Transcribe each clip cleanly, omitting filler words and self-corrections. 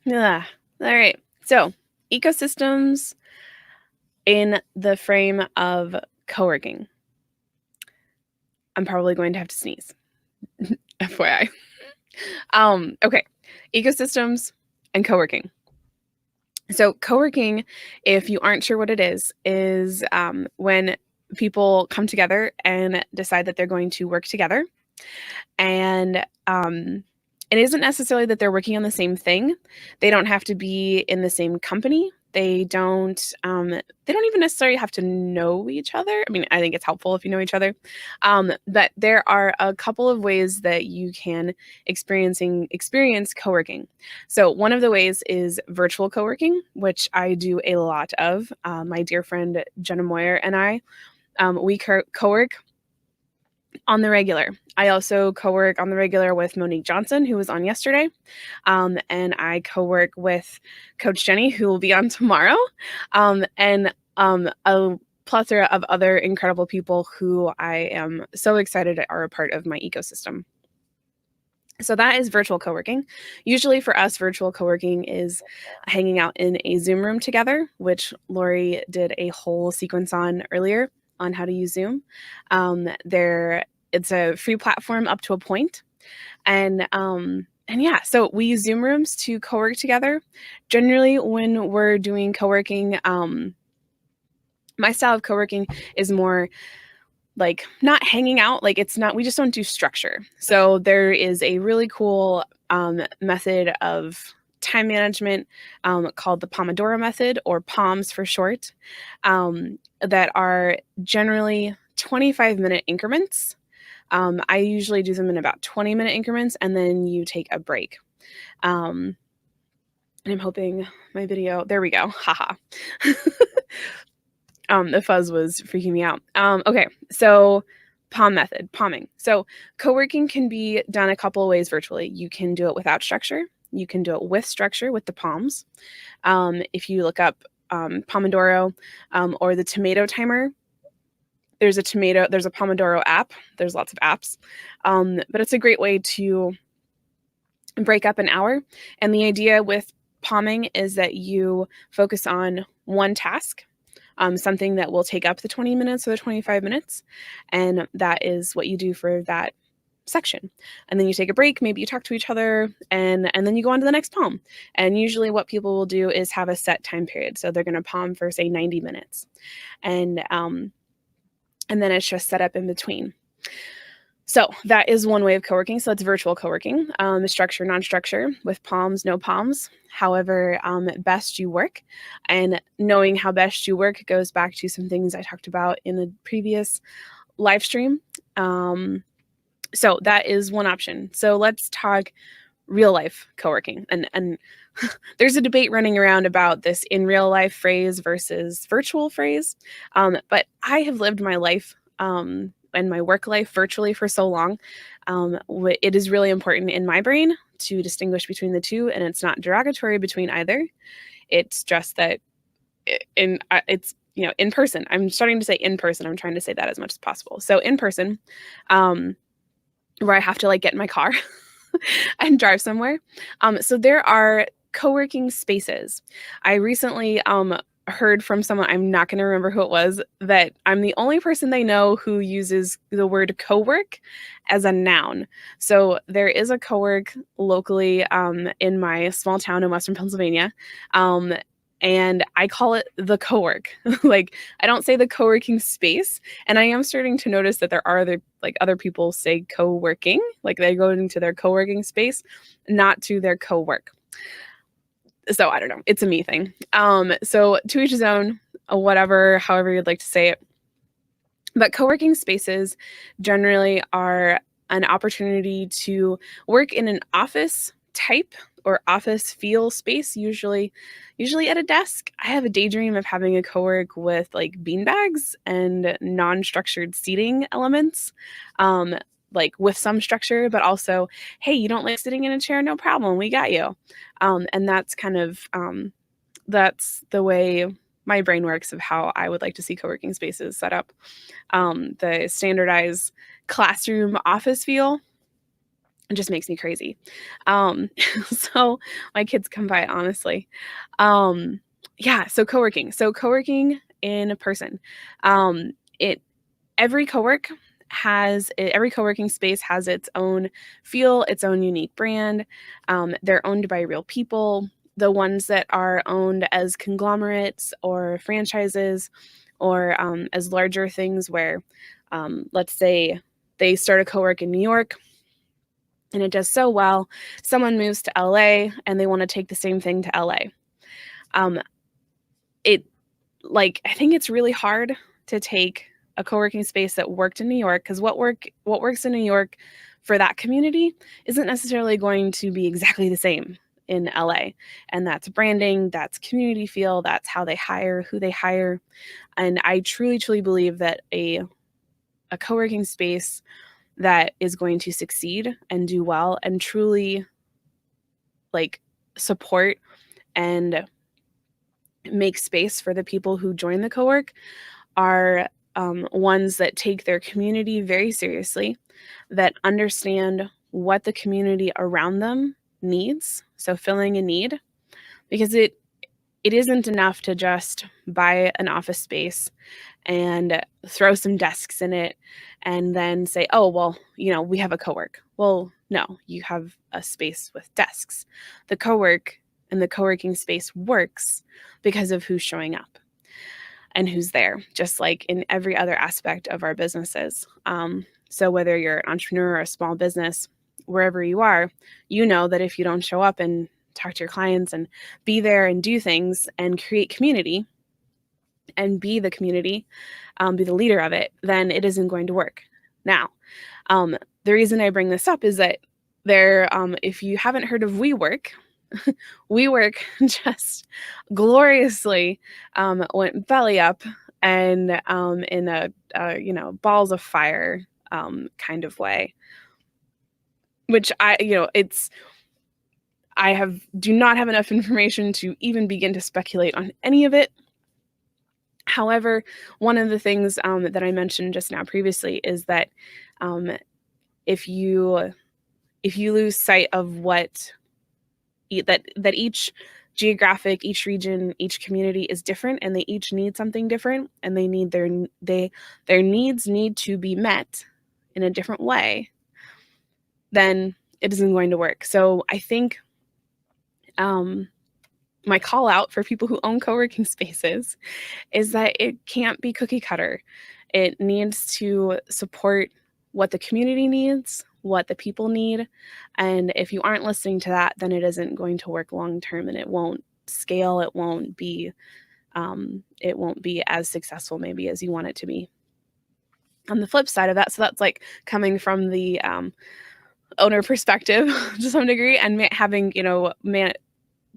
Yeah. All right. So, ecosystems in the frame of co-working. I'm probably going to have to sneeze. FYI. Okay. Ecosystems and co-working. So, co-working, if you aren't sure what it is when people come together and decide that they're going to work together. And it isn't necessarily that they're working on the same thing. They don't have to be in the same company. They don't even necessarily have to know each other. I mean, I think it's helpful if you know each other. But there are a couple of ways that you can experience co-working. So one of the ways is virtual co-working, which I do a lot of. My dear friend Jenna Moyer and I, we co-work on the regular. I also co-work on the regular with Monique Johnson, who was on yesterday. And I co-work with Coach Jenny, who will be on tomorrow. And a plethora of other incredible people who I am so excited are a part of my ecosystem. So that is virtual co-working. Usually for us, virtual co-working is hanging out in a Zoom room together, which Lori did a whole sequence on earlier on how to use Zoom. It's a free platform up to a point. And yeah, so we use Zoom rooms to co-work together. Generally, when we're doing co-working, my style of co-working is more like not hanging out. Like it's not, we just don't do structure. So there is a really cool method of time management called the Pomodoro method, or POMS for short, that are generally 25-minute increments. I usually do them in about 20-minute increments, and then you take a break. And I'm hoping my video, there we go. Haha. The fuzz was freaking me out. Okay, so POM method, POMing. So co-working can be done a couple of ways virtually. You can do it without structure. You can do it with structure with the POMs. If you look up Pomodoro or the tomato timer, there's a Pomodoro app. There's lots of apps, but it's a great way to break up an hour. And the idea with POMing is that you focus on one task, something that will take up the 20 minutes or the 25 minutes. And that is what you do for that section. And then you take a break, maybe you talk to each other, and then you go on to the next POM. And usually what people will do is have a set time period. So they're going to POM for, say, 90 minutes. And then it's just set up in between. So that is one way of co-working. So it's virtual co-working, structure, non-structure, with POMs, no POMs, however best you work. And knowing how best you work goes back to some things I talked about in a previous live stream. So that is one option. So let's talk real life co-working. And there's a debate running around about this in real life phrase versus virtual phrase. But I have lived my life and my work life virtually for so long. It is really important in my brain to distinguish between the two, and it's not derogatory between either. It's just that it's in person. I'm starting to say in person. I'm trying to say that as much as possible. So in person, where I have to like get in my car and drive somewhere. So there are co-working spaces. I recently heard from someone, I'm not going to remember who it was, that I'm the only person they know who uses the word co-work as a noun. So there is a co-work locally in my small town in Western Pennsylvania. And I call it the co-work. Like, I don't say the co-working space. And I am starting to notice that there are other people say co-working, like they go into their co-working space, not to their co-work. So I don't know. It's a me thing. So to each his own, however you'd like to say it. But co-working spaces generally are an opportunity to work in an office type or office feel space, usually at a desk. I have a daydream of having a co-work with like beanbags and non-structured seating elements, like with some structure, but also, hey, you don't like sitting in a chair? No problem, we got you. And that's kind of that's the way my brain works of how I would like to see co-working spaces set up. The standardized classroom office feel It just makes me crazy. Um, so my kids come by, honestly. Um, yeah, so co-working. So co-working in person. Um, it every every co-working space has its own feel, its own unique brand. They're owned by real people. The ones that are owned as conglomerates or franchises or as larger things where, let's say they start a co-work in New York and it does so well, someone moves to LA and they want to take the same thing to LA. Um, it I think it's really hard to take a co-working space that worked in New York, because what works in New York for that community isn't necessarily going to be exactly the same in LA. And that's branding, that's community feel, that's how they hire, who they hire. And I truly, truly believe that a co-working space that is going to succeed and do well and truly support and make space for the people who join the co-work are ones that take their community very seriously, that understand what the community around them needs, so filling a need, because it isn't enough to just buy an office space and throw some desks in it and then say, oh, well, we have a co-work. Well, no, you have a space with desks. The co-work and the co-working space works because of who's showing up and who's there, just like in every other aspect of our businesses. So whether you're an entrepreneur or a small business, wherever you are, you know that if you don't show up and talk to your clients and be there and do things and create community and be the community, be the leader of it, then it isn't going to work. Now, the reason I bring this up is that if you haven't heard of WeWork, WeWork just gloriously went belly up and in a balls of fire kind of way, which do not have enough information to even begin to speculate on any of it. However, one of the things that I mentioned just now previously is that if you lose sight of what that each geographic, each region, each community is different, and they each need something different, and they need their needs need to be met in a different way, then it isn't going to work. So I think my call out for people who own co-working spaces is that it can't be cookie cutter. It needs to support what the community needs, what the people need. And if you aren't listening to that, then it isn't going to work long term, and it won't scale. It won't be as successful maybe as you want it to be. On the flip side of that, so that's like coming from the owner perspective to some degree, and having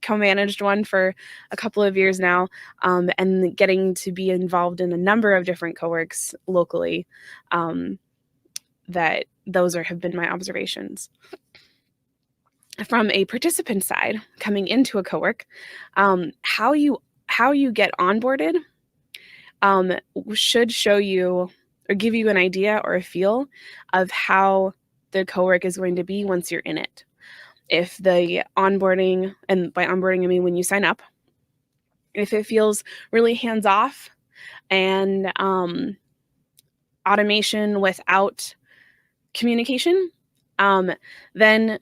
co-managed one for a couple of years now, and getting to be involved in a number of different co-works locally, that those have been my observations. From a participant side, coming into a co-work, how you get onboarded should show you or give you an idea or a feel of how the co-work is going to be once you're in it. If the onboarding, and by onboarding I mean when you sign up, if it feels really hands-off and automation without communication, then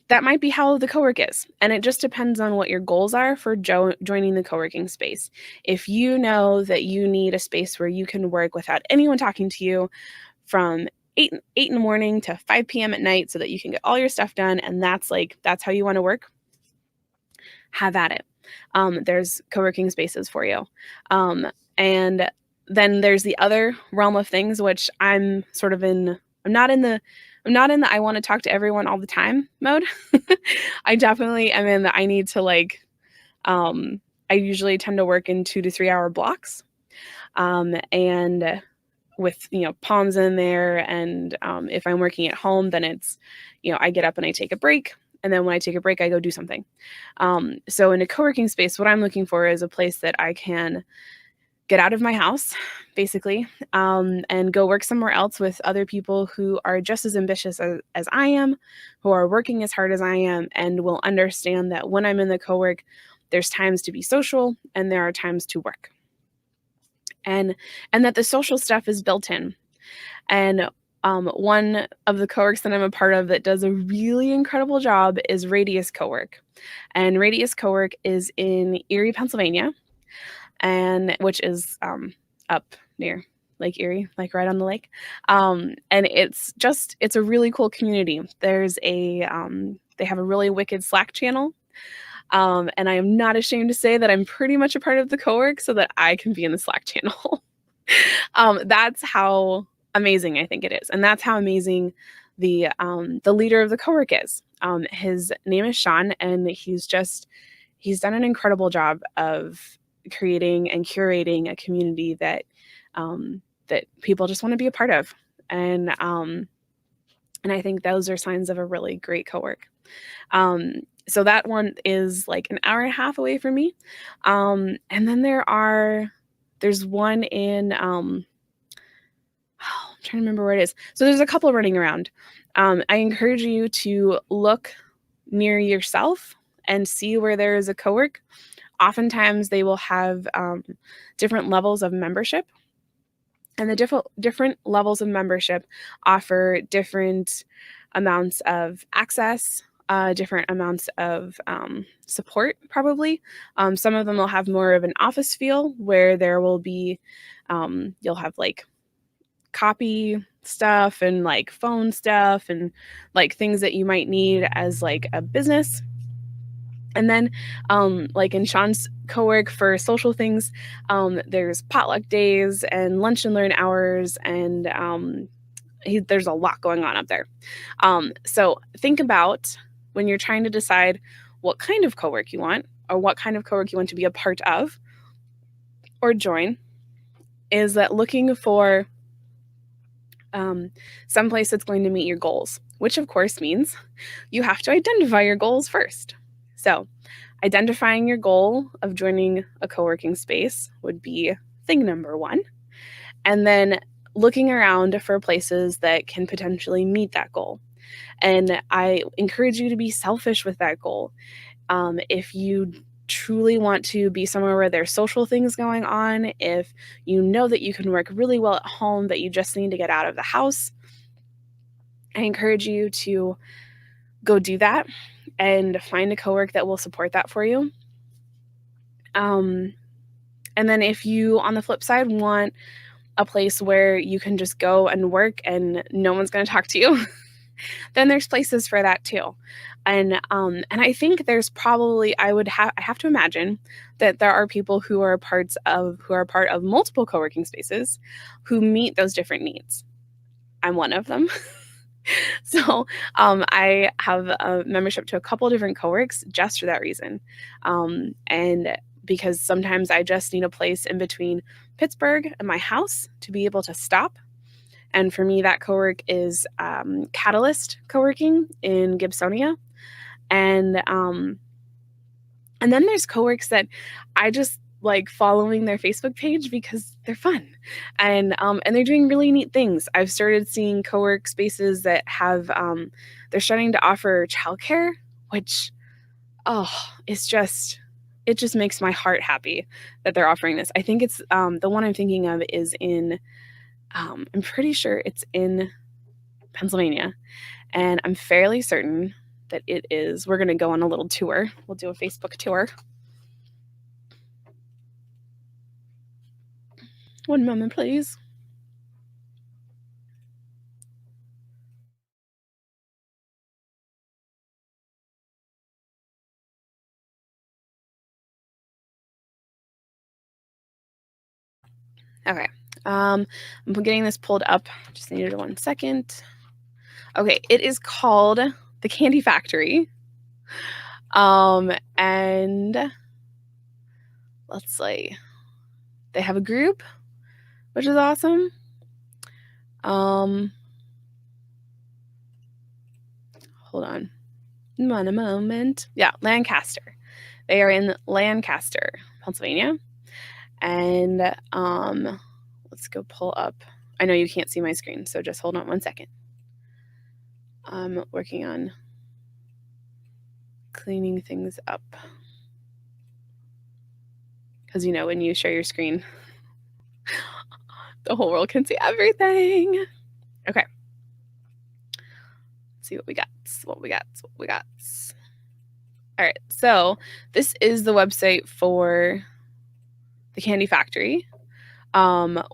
that might be how the co-work is. And it just depends on what your goals are for joining the co-working space. If you know that you need a space where you can work without anyone talking to you from 8 in the morning to 5 p.m. at night so that you can get all your stuff done, and that's how you want to work, have at it. There's co-working spaces for you. And then there's the other realm of things, which I'm not in the I want to talk to everyone all the time mode. I definitely am in the I need to I usually tend to work in 2 to 3 hour blocks. And with, palms in there. And if I'm working at home, then it's, I get up and I take a break. And then when I take a break, I go do something. So in a co-working space, what I'm looking for is a place that I can get out of my house, basically, and go work somewhere else with other people who are just as ambitious as I am, who are working as hard as I am, and will understand that when I'm in the co-work, there's times to be social and there are times to work. And that the social stuff is built in. And one of the co-works that I'm a part of that does a really incredible job is Radius Co-work. And Radius Co-work is in Erie, Pennsylvania, and which is up near Lake Erie, like right on the lake. And it's a really cool community. There's they have a really wicked Slack channel. And I am not ashamed to say that I'm pretty much a part of the co-work so that I can be in the Slack channel. That's how amazing I think it is. And that's how amazing the leader of the co-work is. His name is Sean, and he's done an incredible job of creating and curating a community that that people just want to be a part of. And I think those are signs of a really great co-work. So that one is like an hour and a half away from me. And then there's one in I'm trying to remember where it is. So there's a couple running around. I encourage you to look near yourself and see where there is a co-work. Oftentimes they will have different levels of membership, and the different levels of membership offer different amounts of access, different amounts of support, probably. Some of them will have more of an office feel, where there will be, you'll have like copy stuff and like phone stuff and like things that you might need as like a business. And then like in Sean's co-work for social things, there's potluck days and lunch and learn hours, and there's a lot going on up there. So think about, when you're trying to decide what kind of co-work you want, or what kind of co-work you want to be a part of or join, is that looking for some place that's going to meet your goals, which of course means you have to identify your goals first. So identifying your goal of joining a co-working space would be thing number one. And then looking around for places that can potentially meet that goal. And I encourage you to be selfish with that goal. If you truly want to be somewhere where there's social things going on, if you know that you can work really well at home, that you just need to get out of the house, I encourage you to go do that and find a co-work that will support that for you. And then if you, on the flip side, want a place where you can just go and work and no one's going to talk to you, then there's places for that too. And I think there's probably, I have to imagine that there are people who are part of multiple co-working spaces who meet those different needs. I'm one of them. So I have a membership to a couple different co-works just for that reason. And because sometimes I just need a place in between Pittsburgh and my house to be able to stop. And for me, that co-work is Catalyst Co-working in Gibsonia. And then there's co-works that I just like following their Facebook page because they're fun, and they're doing really neat things. I've started seeing co-work spaces that have they're starting to offer childcare, which it just makes my heart happy that they're offering this. I think it's the one I'm thinking of is in I'm pretty sure it's in Pennsylvania, and I'm fairly certain that it is. We're going to go on a little tour. We'll do a Facebook tour. One moment, please. Okay. I'm getting this pulled up. Just needed 1 second. Okay, it is called The Candy Factory. And let's see. They have a group, which is awesome. Hold on. A moment. Yeah, Lancaster. They are in Lancaster, Pennsylvania. And let's go pull up. I know you can't see my screen, so just hold on one second. I'm working on cleaning things up. Because, when you share your screen, the whole world can see everything. Okay. Let's see what we got. All right. So this is the website for the Candy Factory,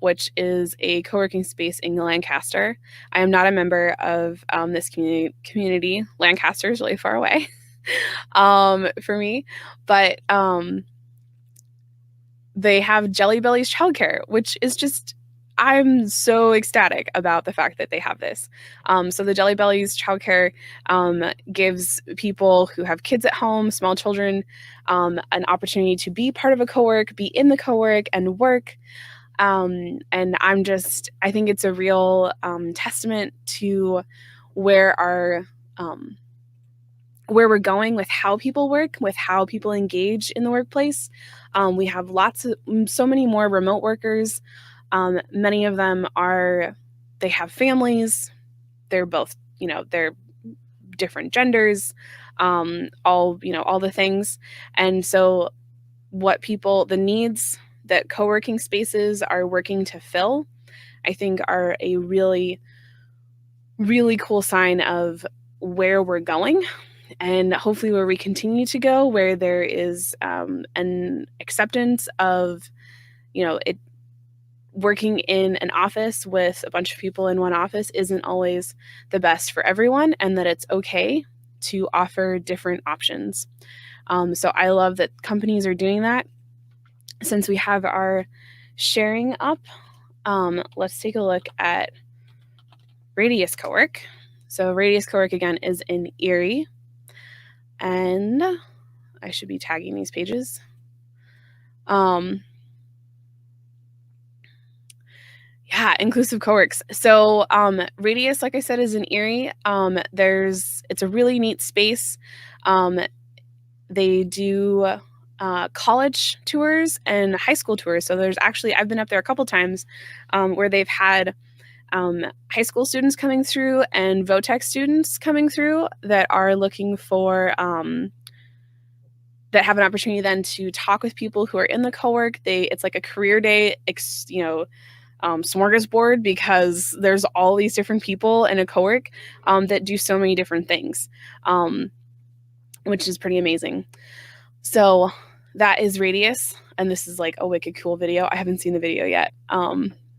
which is a co-working space in Lancaster. I am not a member of this community. Lancaster is really far away for me, but they have Jelly Bellies childcare, which is just, I'm so ecstatic about the fact that they have this. So the Jelly Bellies childcare gives people who have kids at home, small children, an opportunity to be part of a co-work, be in the co-work and work. And I think it's a real testament to where we're going with how people work, with how people engage in the workplace. We have so many more remote workers. Many of them they have families. They're both, they're different genders, all the things. And so the needs that co-working spaces are working to fill, I think are a really, really cool sign of where we're going. And hopefully where we continue to go, where there is an acceptance of, it working in an office with a bunch of people in one office isn't always the best for everyone, and that it's okay to offer different options. So I love that companies are doing that. Since we have our sharing up, let's take a look at Radius Cowork. So Radius Cowork, again, is in Erie. And I should be tagging these pages. Inclusive co-works. So Radius, like I said, is in Erie. It's a really neat space. They do college tours and high school tours. So I've been up there a couple times where they've had high school students coming through and Votech students coming through that are looking for that have an opportunity then to talk with people who are in the co-work. It's like a career day, smorgasbord, because there's all these different people in a co-work that do so many different things, which is pretty amazing. So that is Radius, and this is like a wicked cool video. I haven't seen the video yet.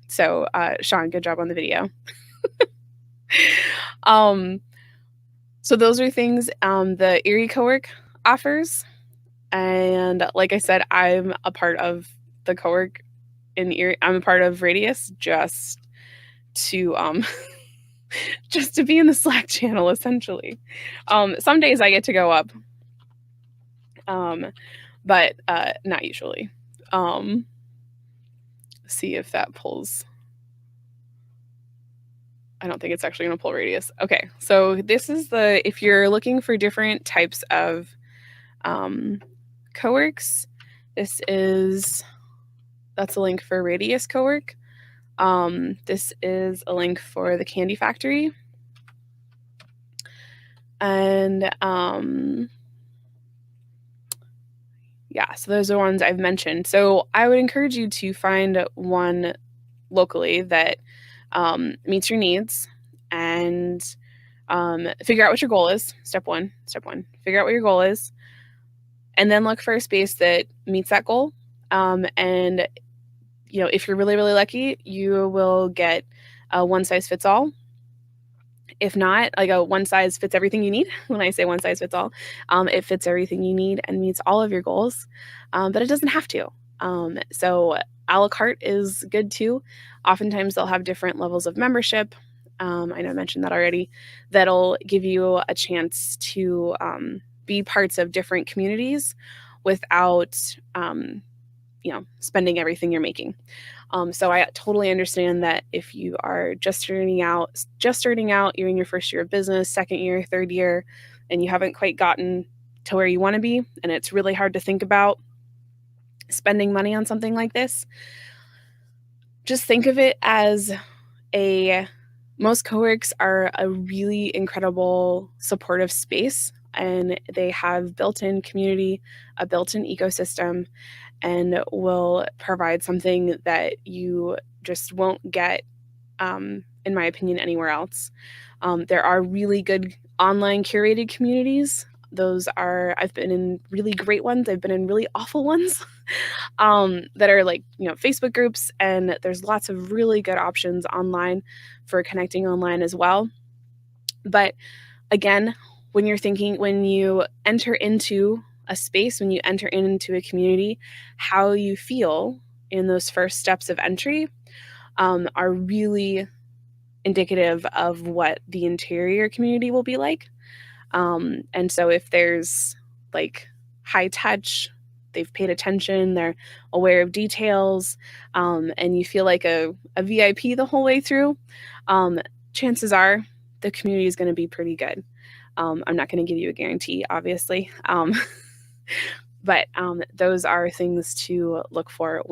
So Sean, good job on the video. So those are things the Erie Co-work offers. And like I said, I'm a part of the co-work in Erie. I'm a part of Radius just to just to be in the Slack channel, essentially. Some days I get to go up, but not usually. See if that pulls. I don't think it's actually going to pull Radius. Okay, so this is if you're looking for different types of co-works, that's a link for Radius Co-work. This is a link for the Candy Factory. And so those are ones I've mentioned. So I would encourage you to find one locally that meets your needs, and figure out what your goal is. Step one, figure out what your goal is, and then look for a space that meets that goal. And if you're really, really lucky, you will get a one size fits all. If not, like a one size fits everything you need. When I say one size fits all, it fits everything you need and meets all of your goals, but it doesn't have to. So a la carte is good too. Oftentimes they'll have different levels of membership. I know I mentioned that already. That'll give you a chance to be parts of different communities without spending everything you're making. So I totally understand that if you are just starting out, you're in your first year of business, second year, third year, and you haven't quite gotten to where you want to be, and it's really hard to think about spending money on something like this, just think of it as most co-works are a really incredible supportive space, and they have built-in community, a built-in ecosystem, and will provide something that you just won't get, in my opinion, anywhere else. There are really good online curated communities. I've been in really great ones. I've been in really awful ones that are like, Facebook groups, and there's lots of really good options online for connecting online as well. But again, when you enter into a space, when you enter into a community, how you feel in those first steps of entry are really indicative of what the interior community will be like. And so if there's like high touch, they've paid attention, they're aware of details, and you feel like a VIP the whole way through, chances are the community is going to be pretty good. I'm not going to give you a guarantee, obviously, but those are things to look for when